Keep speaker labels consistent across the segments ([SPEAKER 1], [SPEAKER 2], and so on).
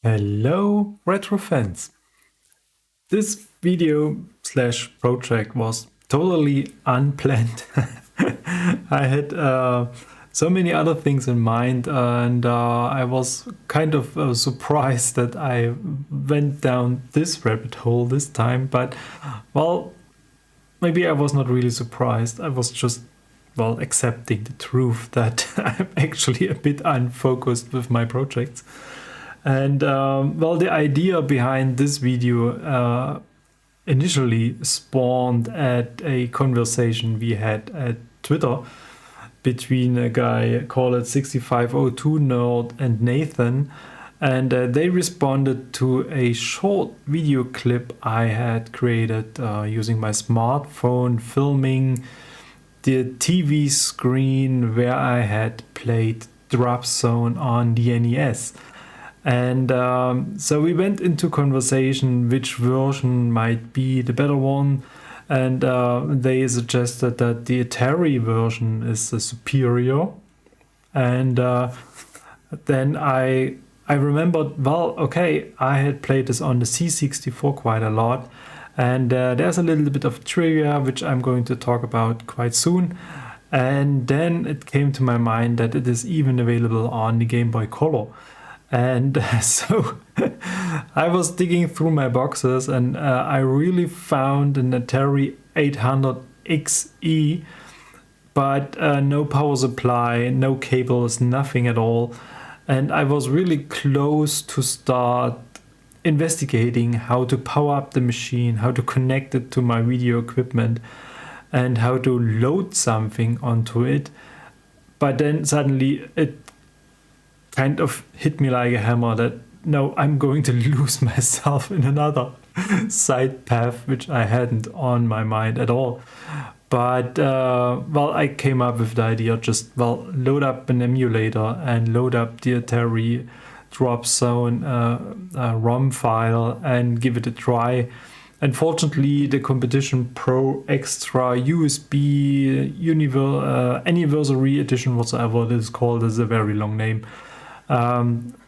[SPEAKER 1] Hello, retro fans. This video slash project was totally unplanned. I had so many other things in mind, and I was kind of surprised that I went down this rabbit hole this time. But, well, maybe I was not really surprised. I was just, well, accepting the truth that I'm actually a bit unfocused with my projects. And well, the idea behind this video initially spawned at a conversation we had at Twitter between a guy called 6502 Nerd and Nathan. And they responded to a short video clip I had created using my smartphone, filming the TV screen where I had played Dropzone on the NES. And so we went into conversation which version might be the better one. And they suggested that the Atari version is the superior. And then I remembered, well, okay, I had played this on the C64 quite a lot. And there's a little bit of trivia which I'm going to talk about quite soon. And then it came to my mind that it is even available on the Game Boy Color. And so I was digging through my boxes, and I really found an Atari800 XE, but no power supply, no cables, nothing at all. And I was really close to start investigating how to power up the machine, how to connect it to my video equipment, and how to load something onto it. But then suddenly it kind of hit me like a hammer that no, I'm going to lose myself in another side path which I hadn't on my mind at all. But well, I came up with the idea, just, well, load up an emulator and load up the Atari Dropzone ROM file and give it a try. Unfortunately, the Competition Pro Extra USB Anniversary Edition, whatsoever it is called, is a very long name.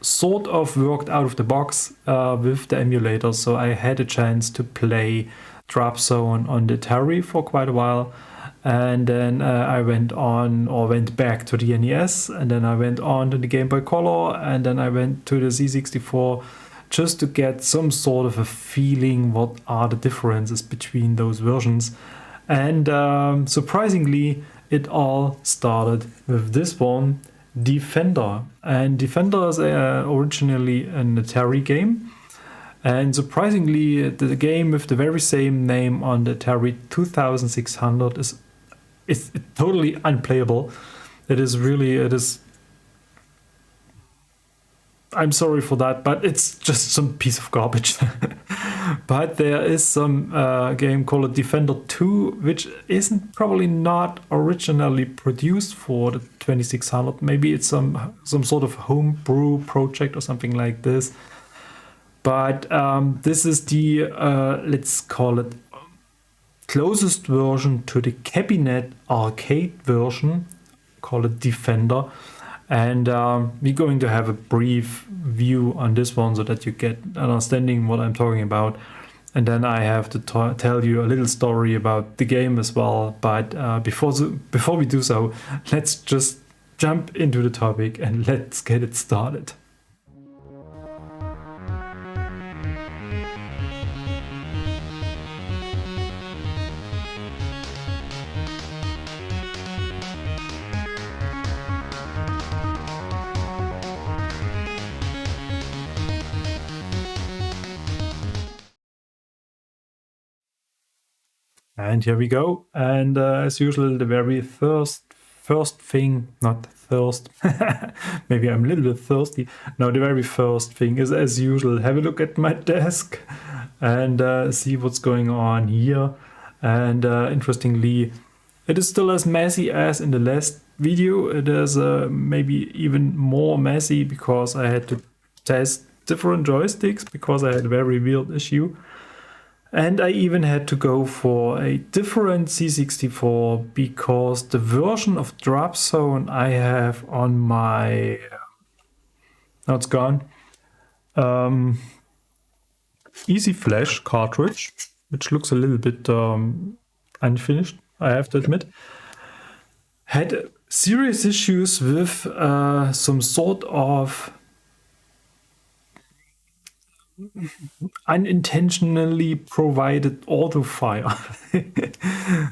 [SPEAKER 1] Sort of worked out of the box with the emulator, so I had a chance to play Dropzone on the Atari for quite a while, and then I went back to the NES, and then I went on to the Game Boy Color, and then I went to the C64 just to get some sort of a feeling what are the differences between those versions. And surprisingly, it all started with this one, Defender. And Defender is originally an Atari game, and surprisingly the game with the very same name on the Atari 2600 is totally unplayable. It is, I'm sorry for that, but it's just some piece of garbage. But there is some game called Defender 2, which isn't probably not originally produced for the 2600. Maybe it's some sort of homebrew project or something like this. But this is the, let's call it, closest version to the cabinet arcade version, call it Defender. And we're going to have a brief view on this one so that you get understanding what I'm talking about. And then I have to tell you a little story about the game as well. But before we do so, let's just jump into the topic and let's get it started. And here we go. And as usual, the very first thing, not thirst, maybe I'm a little bit thirsty. No, the very first thing is, as usual, have a look at my desk and see what's going on here. And interestingly, it is still as messy as in the last video. It is maybe even more messy because I had to test different joysticks because I had a very weird issue. And I even had to go for a different C64 because the version of Dropzone I have on my... Now it's gone. Easy Flash cartridge, which looks a little bit unfinished, I have to admit. Had serious issues with some sort of unintentionally provided auto fire.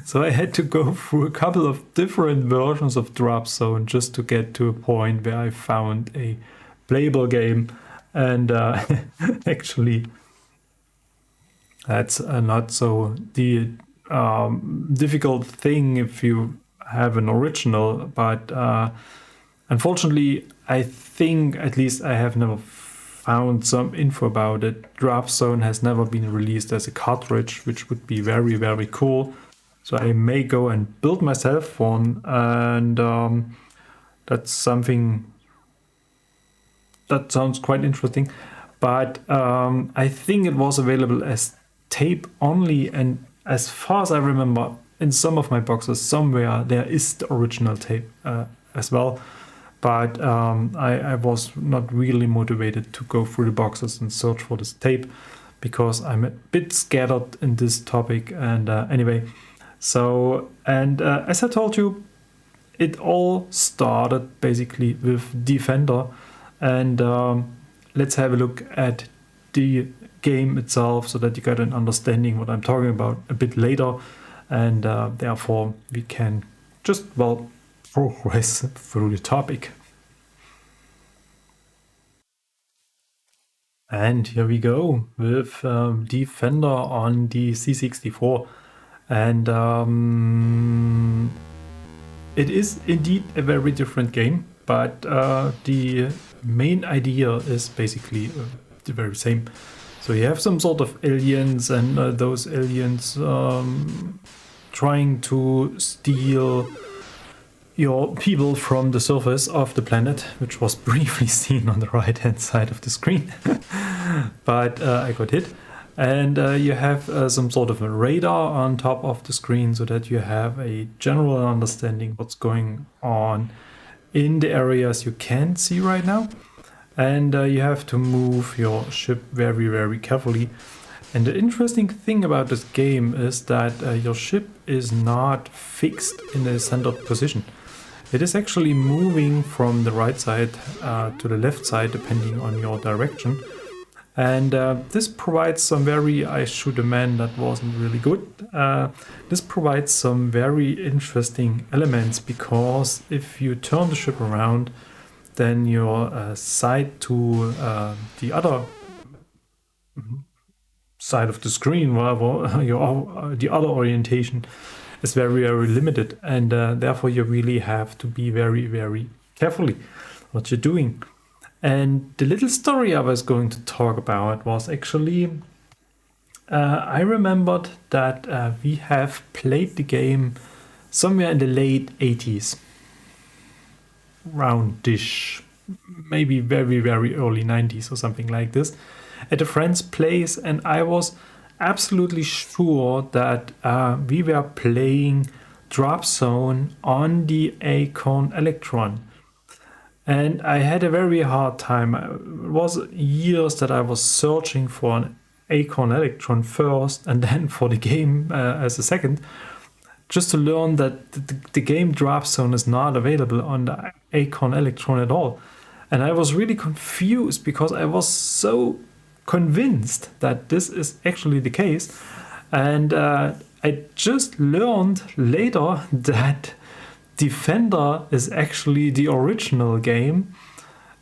[SPEAKER 1] So I had to go through a couple of different versions of Dropzone just to get to a point where I found a playable game. And actually, that's not so the difficult thing if you have an original, but unfortunately, I think at least I have never found some info about it. Dropzone has never been released as a cartridge, which would be very, very cool. So I may go and build myself one, and that's something that sounds quite interesting. But I think it was available as tape only, and as far as I remember, in some of my boxes somewhere there is the original tape as well. But I was not really motivated to go through the boxes and search for this tape because I'm a bit scattered in this topic. And anyway, so, and as I told you, it all started basically with Defender. And let's have a look at the game itself so that you get an understanding what I'm talking about a bit later. And therefore we can just, well, progress through the topic. And here we go with Defender on the C64. And it is indeed a very different game, but the main idea is basically the very same. So you have some sort of aliens, and those aliens trying to steal your people from the surface of the planet, which was briefly seen on the right hand side of the screen. But I got hit. And you have some sort of a radar on top of the screen so that you have a general understanding what's going on in the areas you can't see right now. And you have to move your ship very, very carefully. And the interesting thing about this game is that your ship is not fixed in a centered position. It is actually moving from the right side to the left side depending on your direction. And this provides some very, I shoot a man that wasn't really good. This provides some very interesting elements because if you turn the ship around, then your side to the other side of the screen, whatever, the other orientation is very, very limited. And therefore you really have to be very, very carefully what you're doing. And the little story I was going to talk about was actually, I remembered that we have played the game somewhere in the late 80s, roundish, maybe very, very early 90s or something like this, at a friend's place. And I was absolutely sure that we were playing Dropzone on the Acorn Electron. And I had a very hard time. It was years that I was searching for an Acorn Electron first and then for the game as a second, just to learn that the game Dropzone is not available on the Acorn Electron at all. And I was really confused because I was so convinced that this is actually the case. And I just learned later that Defender is actually the original game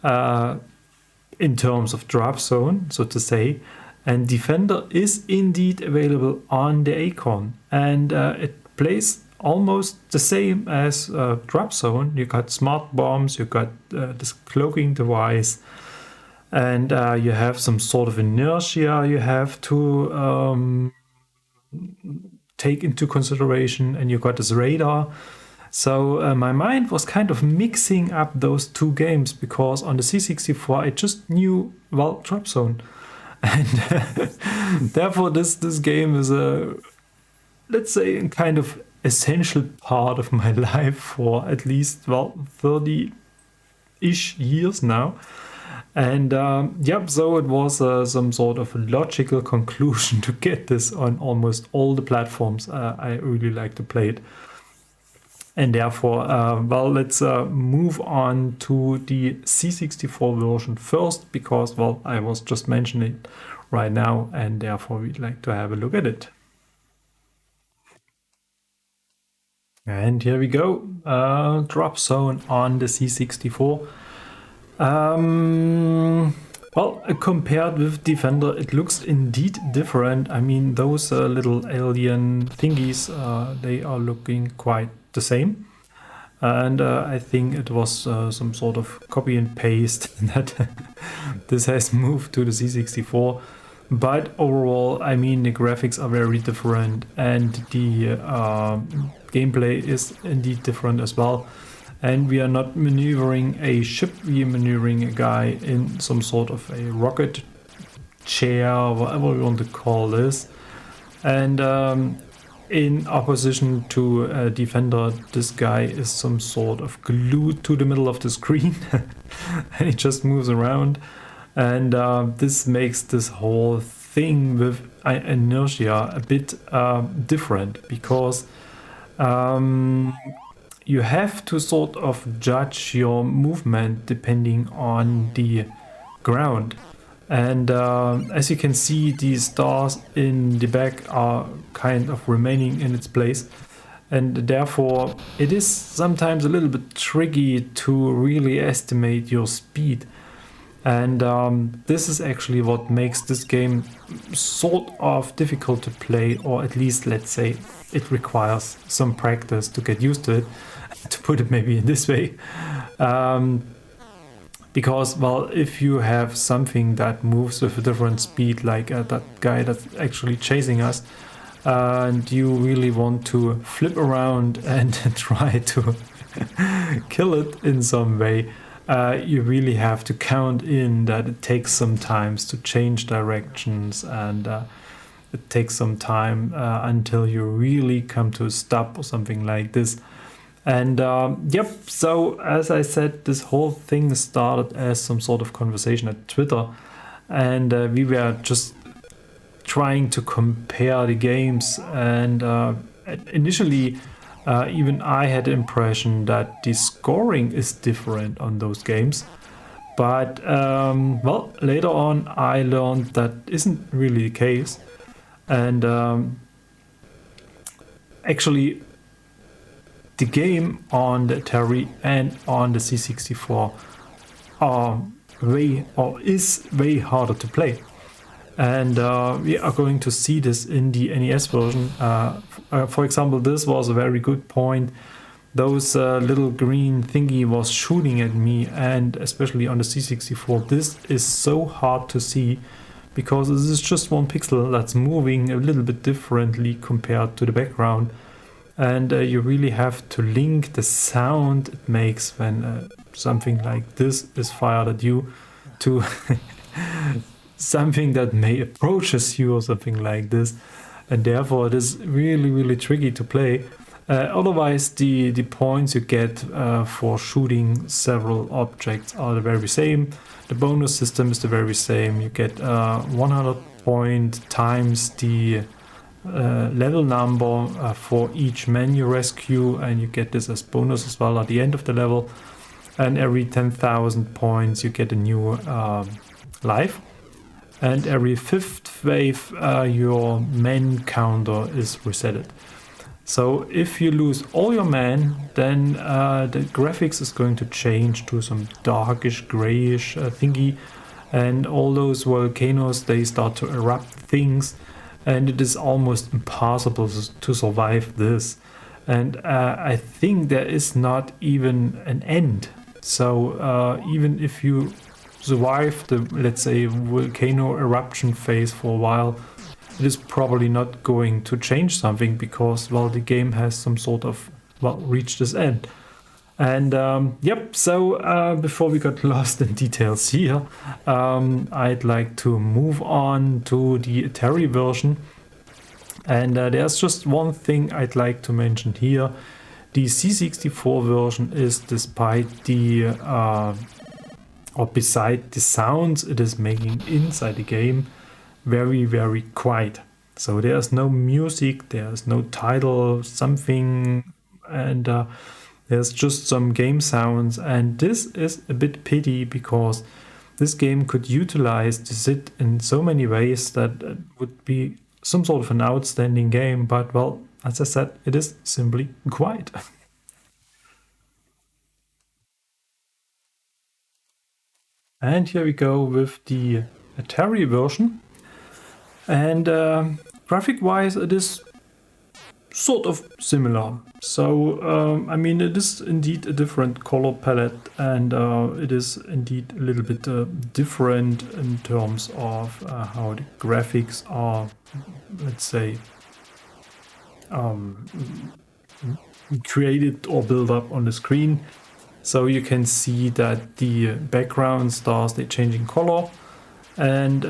[SPEAKER 1] in terms of Dropzone, so to say. And Defender is indeed available on the Acorn. And it plays almost the same as Dropzone. You got smart bombs, you got this cloaking device, and you have some sort of inertia you have to take into consideration, and you got this radar. So my mind was kind of mixing up those two games because on the C64 I just knew, well, Dropzone. And therefore this game is a, let's say, a kind of essential part of my life for at least, well, 30-ish years now. And yep, so it was some sort of logical conclusion to get this on almost all the platforms I really like to play it. And therefore, well, let's move on to the C64 version first, because, well, I was just mentioning it right now, and therefore we'd like to have a look at it. And here we go, Dropzone on the C64. Well, compared with Defender, it looks indeed different. I mean, those little alien thingies, they are looking quite the same. And I think it was some sort of copy and paste that this has moved to the C64. But overall, I mean, the graphics are very different, and the gameplay is indeed different as well. And we are not maneuvering a ship, we are maneuvering a guy in some sort of a rocket chair, whatever we want to call this. And in opposition to Defender, this guy is some sort of glued to the middle of the screen and he just moves around. And this makes this whole thing with inertia a bit different, because you have to sort of judge your movement depending on the ground. And as you can see, these stars in the back are kind of remaining in its place. And therefore, it is sometimes a little bit tricky to really estimate your speed. And this is actually what makes this game sort of difficult to play, or at least, let's say, it requires some practice to get used to it, to put it maybe in this way. Because, well, if you have something that moves with a different speed, like that guy that's actually chasing us, and you really want to flip around and try to kill it in some way, you really have to count in that it takes some time to change directions, and it takes some time until you really come to a stop or something like this. And yep, so as I said, this whole thing started as some sort of conversation at Twitter, and we were just trying to compare the games. And initially, even I had the impression that the scoring is different on those games. But well, later on, I learned that isn't really the case. And actually, the game on the Atari and on the C64 is way harder to play. And we are going to see this in the NES version. For example, this was a very good point. Those little green thingy was shooting at me, and especially on the C64, this is so hard to see, because this is just one pixel that's moving a little bit differently compared to the background. And you really have to link the sound it makes when something like this is fired at you to something that may approaches you or something like this. And therefore it is really, really tricky to play. Otherwise, the points you get for shooting several objects are the very same. The bonus system is the very same. You get 100 point times the level number for each man you rescue, and you get this as bonus as well at the end of the level. And every 10,000 points you get a new life, and every fifth wave your men counter is resetted. So if you lose all your men, then the graphics is going to change to some darkish grayish thingy, and all those volcanoes, they start to erupt things. And it is almost impossible to survive this. And I think there is not even an end. So even if you survive the, let's say, volcano eruption phase for a while, it is probably not going to change something, because, well, the game has some sort of, well, reached its end. And yep, so before we got lost in details here, I'd like to move on to the Atari version. And there's just one thing I'd like to mention here. The C64 version is, despite the or beside the sounds it is making inside the game, very, very quiet. So there's no music, there's no title, something, and there's just some game sounds. And this is a bit pity, because this game could utilize the SID in so many ways that it would be some sort of an outstanding game. But well, as I said, it is simply quiet. And here we go with the Atari version. And graphic-wise, it is sort of similar. So, I mean, it is indeed a different color palette, and it is indeed a little bit different in terms of how the graphics are, let's say, created or built up on the screen. So you can see that the background stars, they change in color, and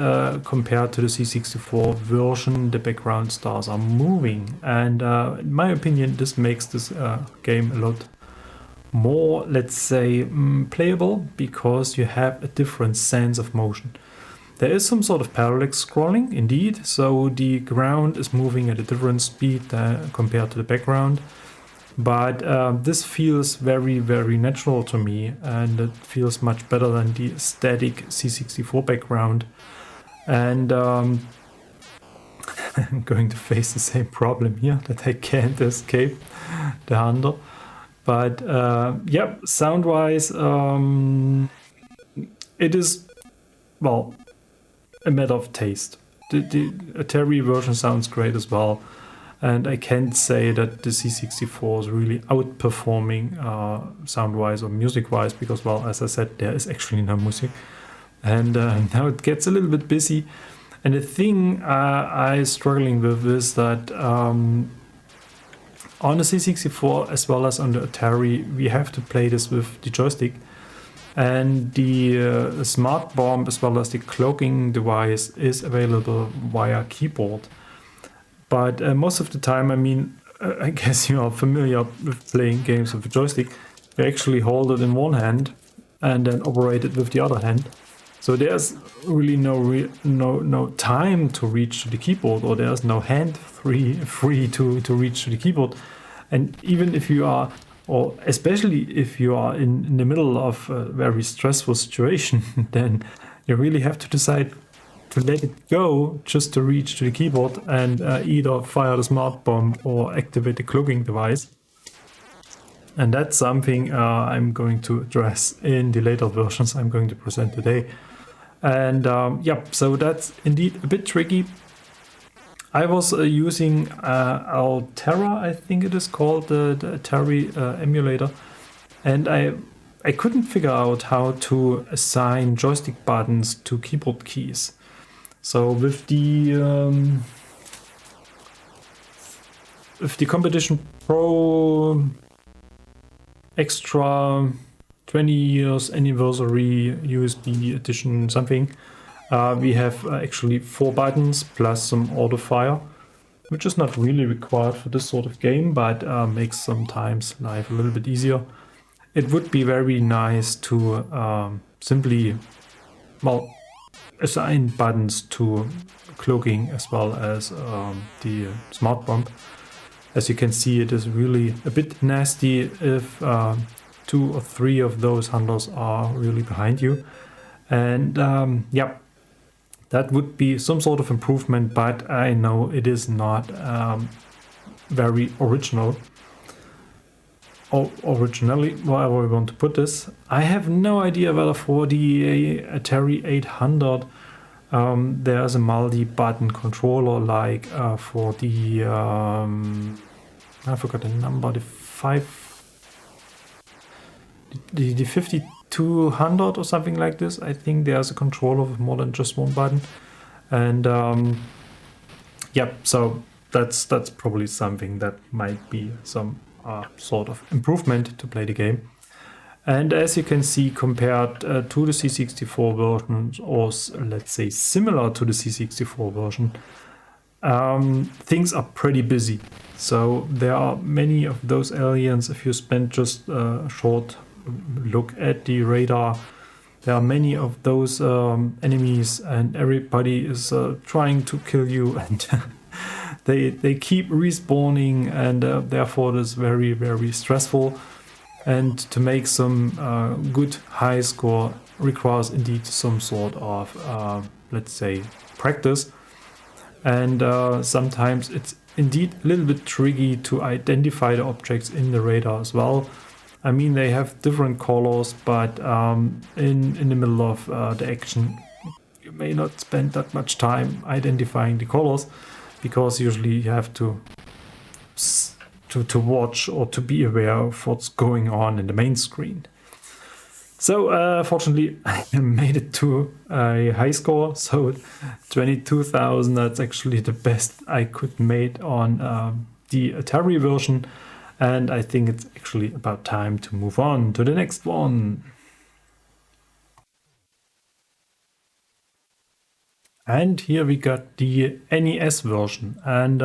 [SPEAKER 1] compared to the C64 version, the background stars are moving. And in my opinion, this makes this game a lot more, let's say, playable, because you have a different sense of motion. There is some sort of parallax scrolling, indeed, so the ground is moving at a different speed compared to the background. But this feels very, very natural to me, and it feels much better than the static C64 background. And I'm going to face the same problem here, that I can't escape the handle. But yeah, sound-wise, it is, well, a matter of taste. The Atari version sounds great as well. And I can't say that the C64 is really outperforming sound-wise or music-wise, because, well, as I said, there is actually no music. And now it gets a little bit busy. And the thing I'm struggling with is that on the C64 as well as on the Atari, we have to play this with the joystick. And the smart bomb as well as the cloaking device is available via keyboard. But most of the time, I mean, I guess you are familiar with playing games with a joystick. You actually hold it in one hand and then operate it with the other hand. So there's really no time to reach to the keyboard, or there's no hand free to reach to the keyboard. And even if you are, or especially if you are in the middle of a very stressful situation, then you really have to decide to let it go just to reach to the keyboard and either fire the smart bomb or activate the cloaking device. And that's something I'm going to address in the later versions I'm going to present today. And yeah, so that's indeed a bit tricky. I was using Altera, I think it is called, the Atari emulator, and I couldn't figure out how to assign joystick buttons to keyboard keys. So with the Competition Pro Extra 20 years anniversary USB edition something, we have actually 4 buttons plus some auto fire, which is not really required for this sort of game, but makes sometimes life a little bit easier. It would be very nice to simply, well, assign buttons to cloaking as well as the smart bomb. As you can see, it is really a bit nasty if 2 or 3 of those handles are really behind you. And yeah, that would be some sort of improvement, but I know it is not very original. Or originally, however we want to put this. I have no idea whether for the Atari800 there's a multi-button controller like for the I forgot the number, the 5200 or something like this. I think there's a controller with more than just one button, and yeah, so that's probably something that might be some sort of improvement to play the game. And as you can see, compared to the C64 version, or let's say similar to the C64 version, things are pretty busy. So there are many of those aliens. If you spend just a short look at the radar, there are many of those enemies, and everybody is trying to kill you, and they keep respawning, and therefore it is very, very stressful. And to make some good high score requires indeed some sort of, let's say, practice. And sometimes it's indeed a little bit tricky to identify the objects in the radar as well. I mean, they have different colors, but in the middle of the action, you may not spend that much time identifying the colors, because usually you have to watch or to be aware of what's going on in the main screen. So fortunately, I made it to a high score, so 22,000, that's actually the best I could make on the Atari version, and I think it's actually about time to move on to the next one. And here we got the NES version, and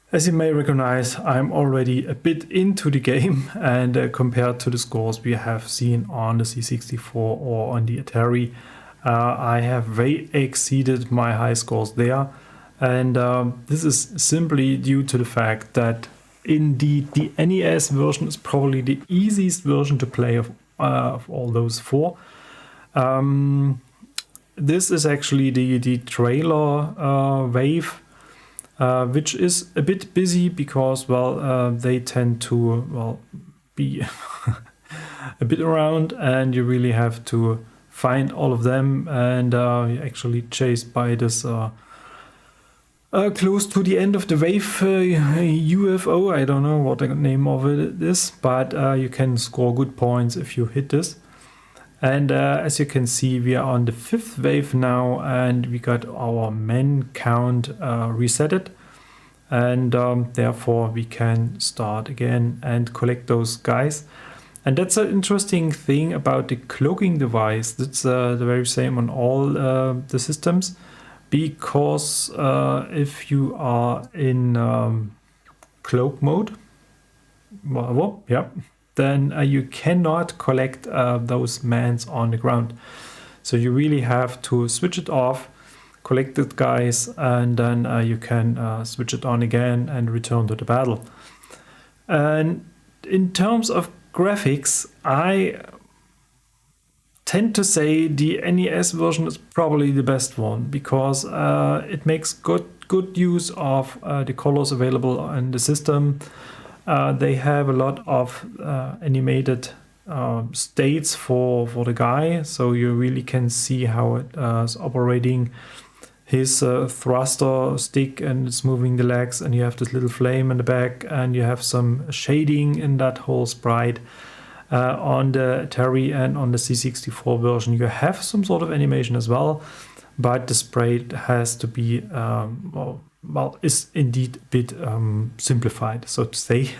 [SPEAKER 1] as you may recognize, I'm already a bit into the game, and compared to the scores we have seen on the C64 or on the Atari, I have way exceeded my high scores there. And this is simply due to the fact that indeed the NES version is probably the easiest version to play of all those four. This is actually the trailer wave, which is a bit busy because, well, they tend to, well, be a bit around, and you really have to find all of them, and you're actually chased by this close to the end of the wave UFO. I don't know what the name of it is, but you can score good points if you hit this. And as you can see, we are on the 5th wave now, and we got our men count resetted, and therefore we can start again and collect those guys. And that's an interesting thing about the cloaking device. That's the very same on all the systems, because if you are in cloak mode, well, yeah, then you cannot collect those mans on the ground. So you really have to switch it off, collect the guys, and then you can switch it on again and return to the battle. And in terms of graphics, I tend to say the NES version is probably the best one, because it makes good use of the colors available in the system. They have a lot of animated states for the guy, so you really can see how it is operating his thruster stick, and it's moving the legs, and you have this little flame in the back, and you have some shading in that whole sprite. On the Atari and on the C64 version, you have some sort of animation as well, but the sprite has to be well, is indeed a bit simplified, so to say.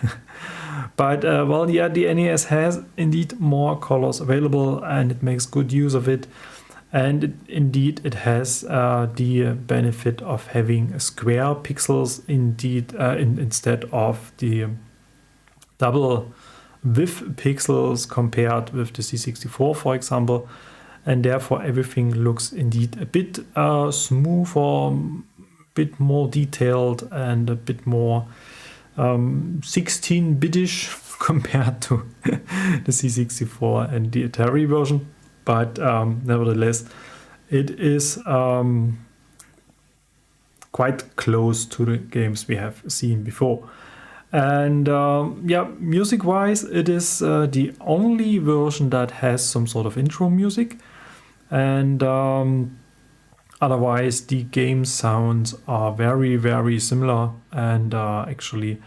[SPEAKER 1] But well, yeah, the NES has indeed more colors available, and it makes good use of it. And indeed, it has the benefit of having square pixels indeed instead of the double width pixels compared with the C64, for example. And therefore, everything looks indeed a bit smoother, bit more detailed, and a bit more 16-bitish compared to the C64 and the Atari version. But nevertheless, it is quite close to the games we have seen before. And yeah, music-wise, it is the only version that has some sort of intro music. And otherwise, the game sounds are very, very similar, and actually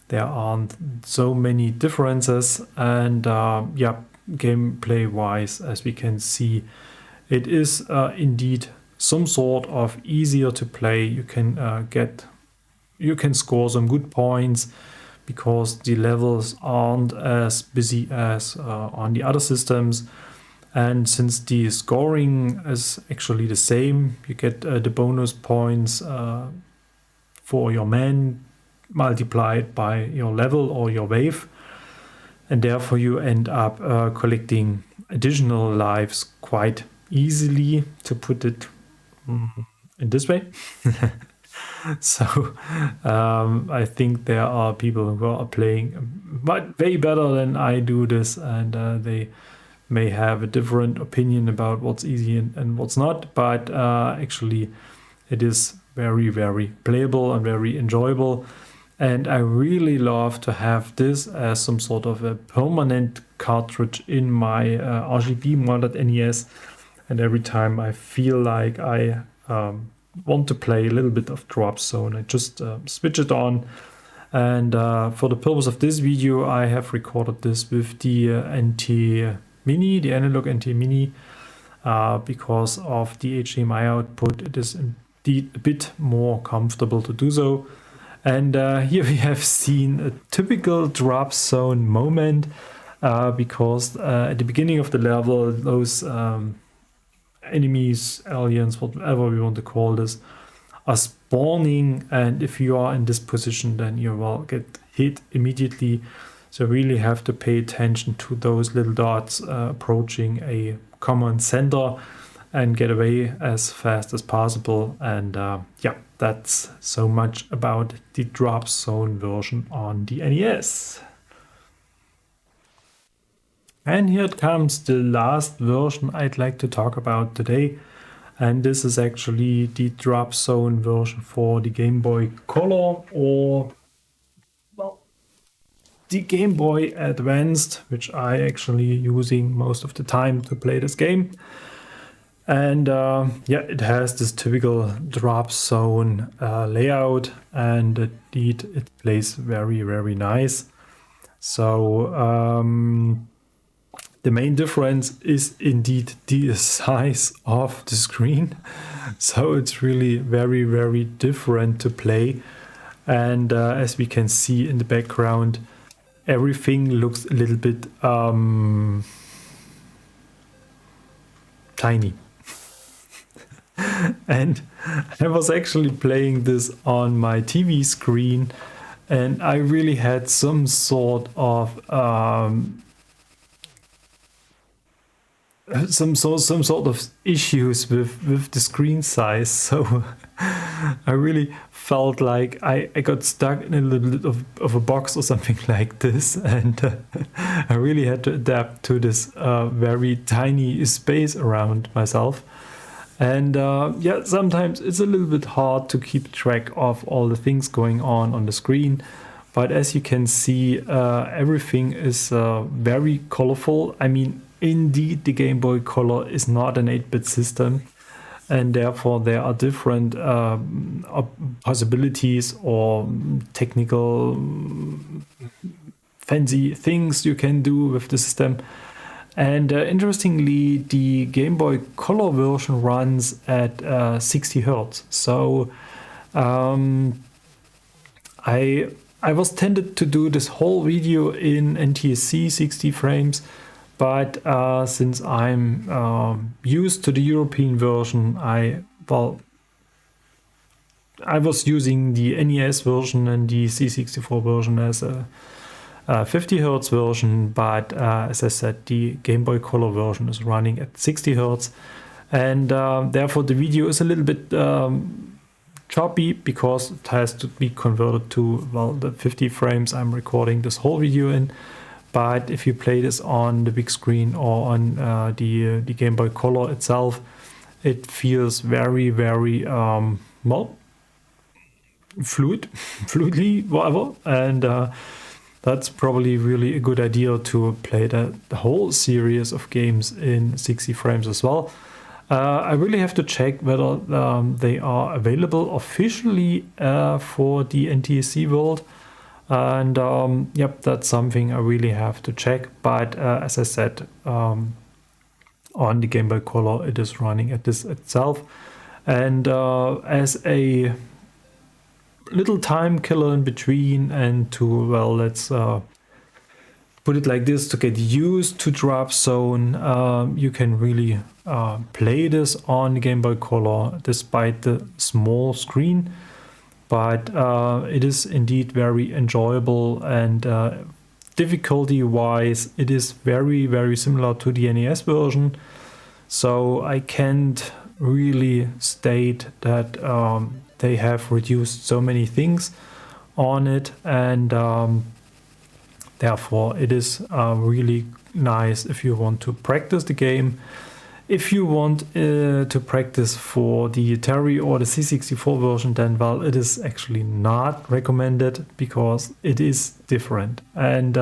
[SPEAKER 1] there aren't so many differences. And yeah, gameplay-wise, as we can see, it is indeed some sort of easier to play. You can score some good points because the levels aren't as busy as on the other systems. And since the scoring is actually the same, you get the bonus points for your man multiplied by your level or your wave. and therefore you end up collecting additional lives quite easily, to put it in this way. So I think there are people who are playing way better than I do this, and they may have a different opinion about what's easy and what's not, but actually it is very, very playable and very enjoyable. And I really love to have this as some sort of a permanent cartridge in my RGB modded NES. And every time I feel like I want to play a little bit of Dropzone, I just switch it on. And for the purpose of this video, I have recorded this with the NT Mini, the analog NT Mini, because of the HDMI output. It is indeed a bit more comfortable to do so. And here we have seen a typical Dropzone moment, because at the beginning of the level, those enemies, aliens, whatever we want to call this, are spawning, and if you are in this position, then you will get hit immediately. So really have to pay attention to those little dots approaching a common center and get away as fast as possible. And yeah, that's so much about the Dropzone version on the NES. And here comes the last version I'd like to talk about today. And this is actually the Dropzone version for the Game Boy Color, or well, the Game Boy Advanced, which I actually using most of the time to play this game. And yeah, it has this typical Dropzone layout, and indeed it plays very, very nice. So the main difference is indeed the size of the screen. So it's really very, very different to play. And as we can see in the background, everything looks a little bit tiny. And I was actually playing this on my TV screen, and I really had some sort of some sort of issues with the screen size. So I really felt like I got stuck in a little bit of a box or something like this, and I really had to adapt to this very tiny space around myself. And yeah, sometimes it's a little bit hard to keep track of all the things going on the screen. But as you can see, everything is very colorful. I mean, indeed, the Game Boy Color is not an 8-bit system, and therefore there are different possibilities or technical fancy things you can do with the system. And interestingly, the Game Boy Color version runs at 60 Hertz. So I was tempted to do this whole video in NTSC 60 frames, but since I'm used to the European version, I was using the NES version and the C64 version as a 50 Hertz version, but as I said, the Game Boy Color version is running at 60 Hertz, and therefore the video is a little bit choppy because it has to be converted to, well, the 50 frames I'm recording this whole video in. But if you play this on the big screen or on the Game Boy Color itself, it feels very, very well, fluidly, whatever, and that's probably really a good idea to play the whole series of games in 60 frames as well. I really have to check whether they are available officially for the NTSC world. And yep, that's something I really have to check. But as I said, on the Game Boy Color, it is running at this itself. And as a little time killer in between, and to, well, let's put it like this, to get used to Dropzone, you can really play this on the Game Boy Color despite the small screen. But it is indeed very enjoyable, and difficulty wise, it is very similar to the NES version. So I can't really state that they have reduced so many things on it, and therefore it is really nice if you want to practice the game. If you want to practice for the Atari or the C64 version, then well, it is actually not recommended because it is different. And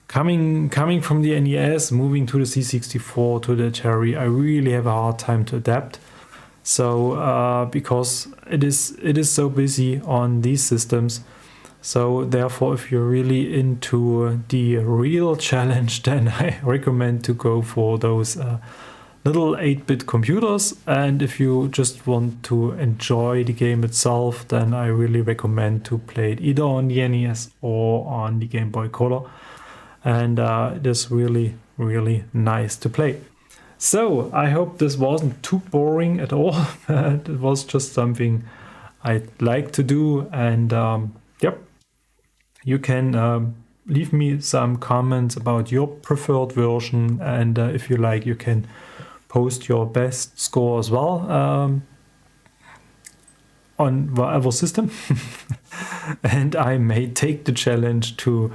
[SPEAKER 1] coming from the NES, moving to the C64 to the Atari, I really have a hard time to adapt. So because it is so busy on these systems. So therefore, if you're really into the real challenge, then I recommend to go for those little 8-bit computers. And if you just want to enjoy the game itself, then I really recommend to play it either on the NES or on the Game Boy Color. And it is really nice to play. So I hope this wasn't too boring at all. It was just something I like to do. And yep, you can leave me some comments about your preferred version, and if you like, you can post your best score as well on whatever system. And I may take the challenge to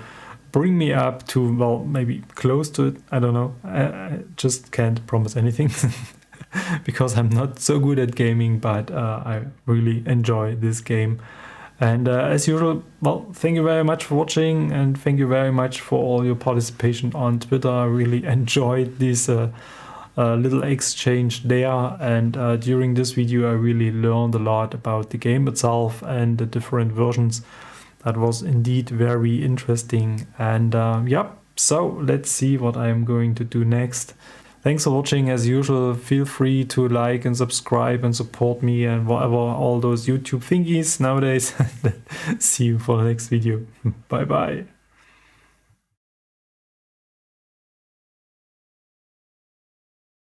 [SPEAKER 1] bring me up to, well, maybe close to it. I don't know. I just can't promise anything because I'm not so good at gaming, but I really enjoy this game. And as usual, well, thank you very much for watching, and thank you very much for all your participation on Twitter. I really enjoyed this little exchange there, and during this video I really learned a lot about the game itself and the different versions. That was indeed very interesting. And yeah, so let's see what I'm going to do next. Thanks for watching. As usual, feel free to like and subscribe and support me and whatever, all those YouTube thingies nowadays. See you for the next video. Bye bye.